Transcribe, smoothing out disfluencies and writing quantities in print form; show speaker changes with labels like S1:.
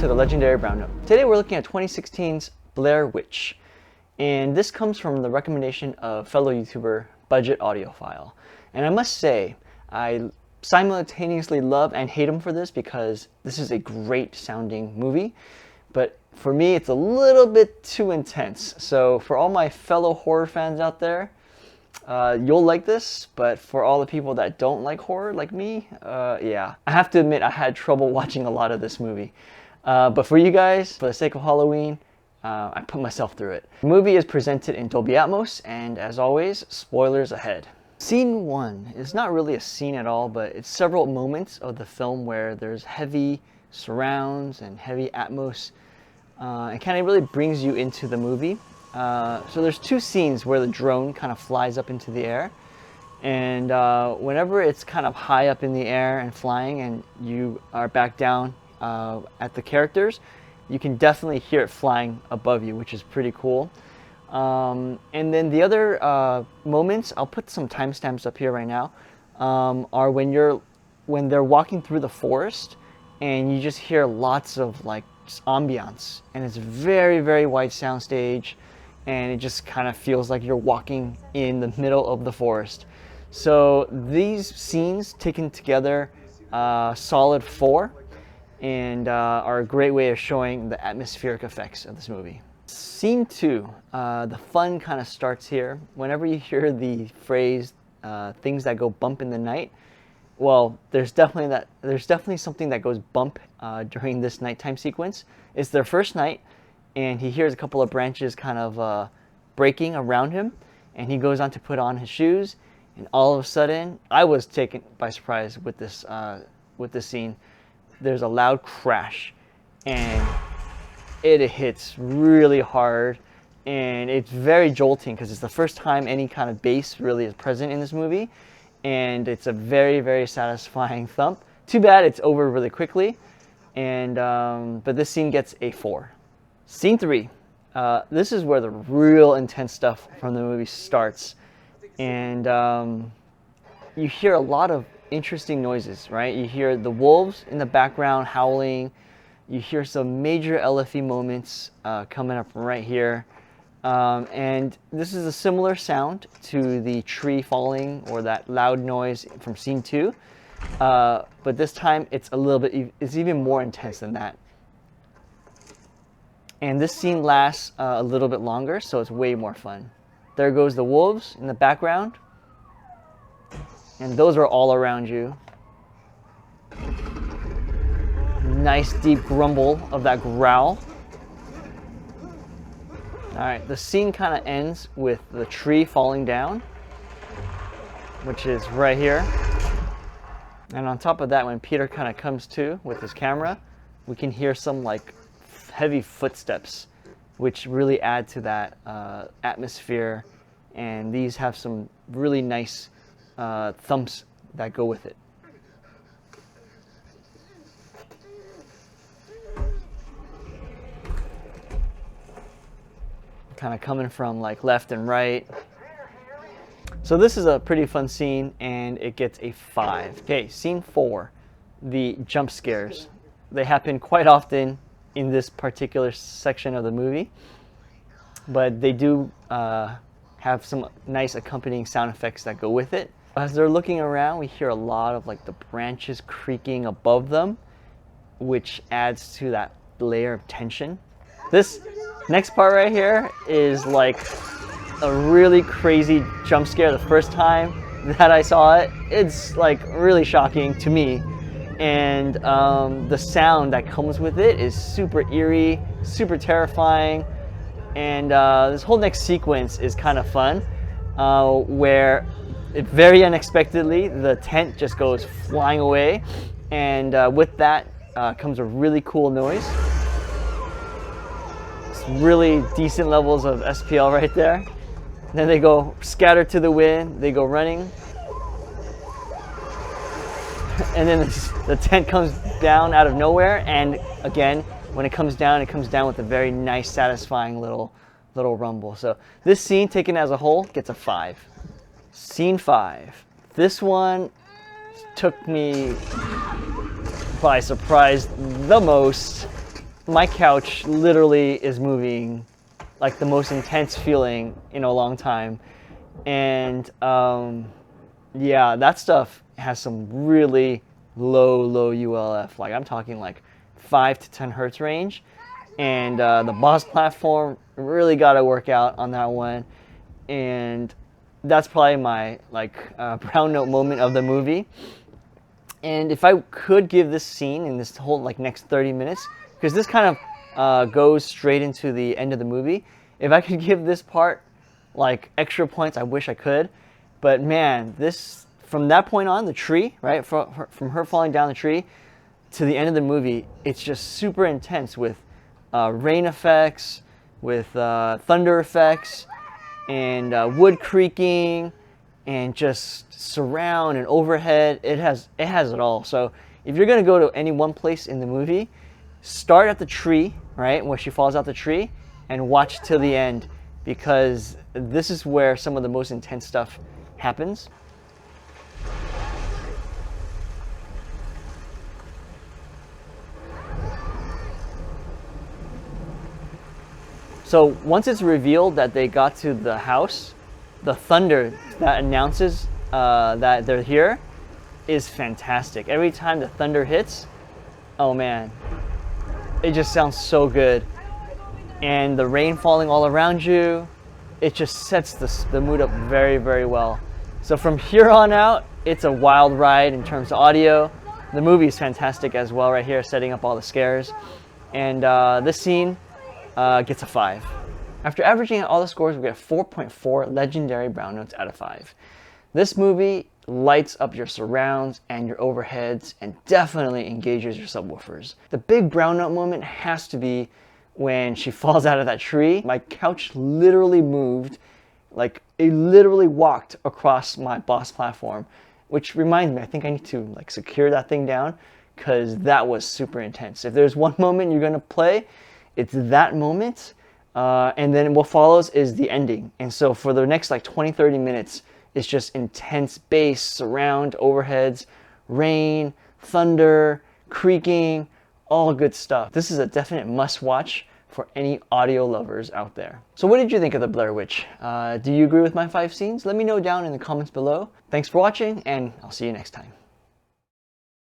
S1: to the Legendary Brown Note. Today we're looking at 2016's Blair Witch, and this comes from the recommendation of fellow YouTuber Budget Audiophile. And I must say, I simultaneously love and hate him for this because this is a great sounding movie, but for me it's a little bit too intense. So for all my fellow horror fans out there, you'll like this, but for all the people that don't like horror like me, yeah. I have to admit I had trouble watching a lot of this movie. But for you guys, for the sake of Halloween, I put myself through it. The movie is presented in Dolby Atmos, and as always, spoilers ahead. Scene 1 is not really a scene at all, but it's several moments of the film where there's heavy surrounds and heavy Atmos. It kind of really brings you into the movie. So there's two scenes where the drone kind of flies up into the air, and whenever it's kind of high up in the air and flying and you are back down at the characters, you can definitely hear it flying above you, which is pretty cool. And then the other moments, I'll put some timestamps up here right now, are when they're walking through the forest and you just hear lots of like just ambiance, and it's very, very wide soundstage, and it just kind of feels like you're walking in the middle of the forest. So these scenes taken together, solid 4, and are a great way of showing the atmospheric effects of this movie. Scene 2, the fun kind of starts here. Whenever you hear the phrase, things that go bump in the night, well, there's definitely something that goes bump during this nighttime sequence. It's their first night, and he hears a couple of branches kind of breaking around him, and he goes on to put on his shoes, and all of a sudden, I was taken by surprise with this scene. There's a loud crash, and it hits really hard, and it's very jolting because it's the first time any kind of bass really is present in this movie, and it's a very, very satisfying thump. Too bad it's over really quickly, and but this scene gets a 4. Scene 3, this is where the real intense stuff from the movie starts, and you hear a lot of interesting noises, right? You hear the wolves in the background howling, you hear some major LFE moments coming up right here, and this is a similar sound to the tree falling or that loud noise from scene 2, but this time it's it's even more intense than that. And this scene lasts a little bit longer, so it's way more fun. There goes the wolves in the background, and those are all around you. Nice deep grumble of that growl. Alright, the scene kind of ends with the tree falling down, which is right here. And on top of that, when Peter kind of comes to with his camera, we can hear some like heavy footsteps, which really add to that atmosphere, and these have some really nice thumps that go with it. Kind of coming from like left and right. So this is a pretty fun scene, and it gets a 5. Okay, scene 4, the jump scares. They happen quite often in this particular section of the movie, but they do have some nice accompanying sound effects that go with it. As they're looking around, we hear a lot of like the branches creaking above them, which adds to that layer of tension. This next part right here is like a really crazy jump scare. The first time that I saw it, it's like really shocking to me. And the sound that comes with it is super eerie, super terrifying. And this whole next sequence is kind of fun, where very unexpectedly, the tent just goes flying away. And with that comes a really cool noise. It's really decent levels of SPL right there. Then they go scatter to the wind, they go running. And then the tent comes down out of nowhere, and again, when it comes down with a very nice, satisfying little rumble. So this scene, taken as a whole, gets a 5. Scene 5. This one took me by surprise the most. my couch literally is moving like the most intense feeling in a long time. And yeah, that stuff has some really low ULF. Like I'm talking like 5 to 10 hertz range. And the boss platform really got to work out on that one. And that's probably my like brown note moment of the movie. And if I could give this scene in this whole like next 30 minutes, because this kind of goes straight into the end of the movie, if I could give this part like extra points, I wish I could. But man, this from that point on, the tree, right, from her falling down the tree to the end of the movie, it's just super intense with rain effects, with thunder effects, and wood creaking, and just surround and overhead. It has it all. So if you're gonna go to any one place in the movie, start at the tree, right, where she falls out the tree, and watch till the end, because this is where some of the most intense stuff happens. So once it's revealed that they got to the house, the thunder that announces that they're here is fantastic. Every time the thunder hits, oh man, it just sounds so good. And the rain falling all around you, it just sets the mood up very well. So from here on out, it's a wild ride in terms of audio. The movie is fantastic as well right here, setting up all the scares. And this scene gets a 5. After averaging out all the scores, we get 4.4 legendary brown notes out of 5. This movie lights up your surrounds and your overheads and definitely engages your subwoofers. The big brown note moment has to be when she falls out of that tree. My couch literally moved, like it literally walked across my boss platform, which reminds me, I think I need to like secure that thing down, because that was super intense. If there's one moment you're gonna play, it's that moment, and then what follows is the ending. And so for the next like 20-30 minutes, it's just intense bass, surround, overheads, rain, thunder, creaking, all good stuff. This is a definite must-watch for any audio lovers out there. So what did you think of the Blair Witch? Do you agree with my 5 scenes? Let me know down in the comments below. Thanks for watching, and I'll see you next time.